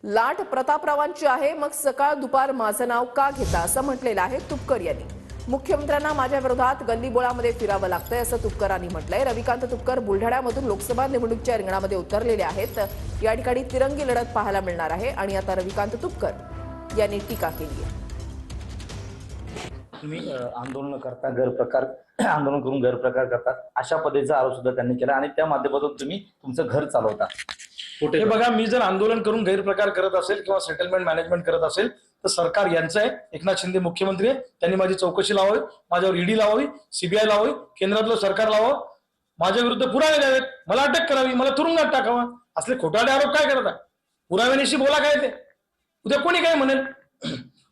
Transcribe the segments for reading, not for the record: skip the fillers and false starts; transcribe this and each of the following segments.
लाट प्रतापरावांची आहे, मग सकाळ दुपार माझं नाव का घेता असं म्हटलेलं आहे तुपकर यांनी। मुख्यमंत्र्यांना माझ्या विरोधात गल्लीबोळामध्ये फिरावं लागतंय असं तुपकरांनी म्हटलंय। रविकांत तुपकर बुलढाण्यामधून लोकसभा निवडणुकीच्या रिंगणामध्ये उतरलेले आहेत। या ठिकाणी तिरंगी लढत पाहायला मिळणार आहे आणि आता रविकांत तुपकर यांनी टीका केली आहे। तुम्ही आंदोलन करता गैरप्रकार आंदोलन करून गैरप्रकार करतात अशा पद्धतीचा आरोप सुद्धा त्यांनी केला आणि त्या माध्यमातून तुम्ही तुमचं घर चालवता। हे बघा, मी जर आंदोलन करून गैरप्रकार करत असेल किंवा सेटलमेंट मॅनेजमेंट करत असेल तर सरकार यांचं आहे। एकनाथ शिंदे मुख्यमंत्री आहे, त्यांनी माझी चौकशी लावावी, माझ्यावर ईडी लावावी, सीबीआय लावावी, केंद्रातलं सरकार लावावं, माझ्या विरुद्ध पुरावे द्यावेत, मला अटक करावी, मला तुरुंगात टाकावं। असले खोटारडे आरोप काय करतात? पुराव्यानिशी बोला काय ते। उद्या कोणी काय म्हणेल,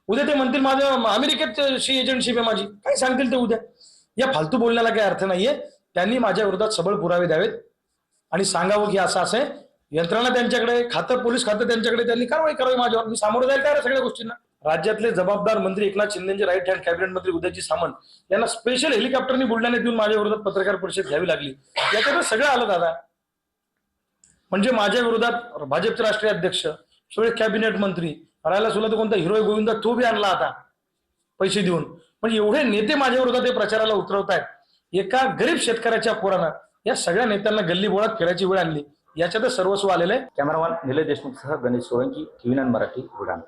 उद्या ते म्हणतील माझं अमेरिकेत शी एजंटशिप आहे माझी, काय सांगतील ते उद्या। या फालतू बोलण्याला काही अर्थ नाहीये। त्यांनी माझ्या विरोधात सबळ पुरावे द्यावेत आणि सांगावं की असं असं आहे। यंत्रणा त्यांच्याकडे, खातं पोलीस खातं त्यांच्याकडे, त्यांनी कारवाई करावी माझ्यावर। मी सामोरं जायला तयार आहे सगळ्या गोष्टींना। राज्यातले जबाबदार मंत्री एकनाथ शिंदेचे राईट हँड कॅबिनेट मंत्री उदयजी सामंत यांना स्पेशल हेलिकॉप्टरनी बुलढाण्यात येऊन माझ्या विरोधात पत्रकार परिषद घ्यावी लागली। याच्यात सगळं आलं दादा। म्हणजे माझ्या विरोधात भाजपचे राष्ट्रीय अध्यक्ष, सगळे कॅबिनेट मंत्री, राहायला सुद्धा तो कोणता हिरो गोविंद तो बी आणला आता पैसे देऊन। पण एवढे नेते माझ्या विरोधात हे प्रचाराला उतरवतायत। एका गरीब शेतकऱ्याच्या पोरानं या सगळ्या नेत्यांना गल्ली बोळात फिरायची वेळ आणली। याच्यातच सर्वस्व आलेलं आहे। कॅमेरामॅन निलेश देशमुख सह गणेश सोळंकी, TV9 मराठी, बुलढाणा।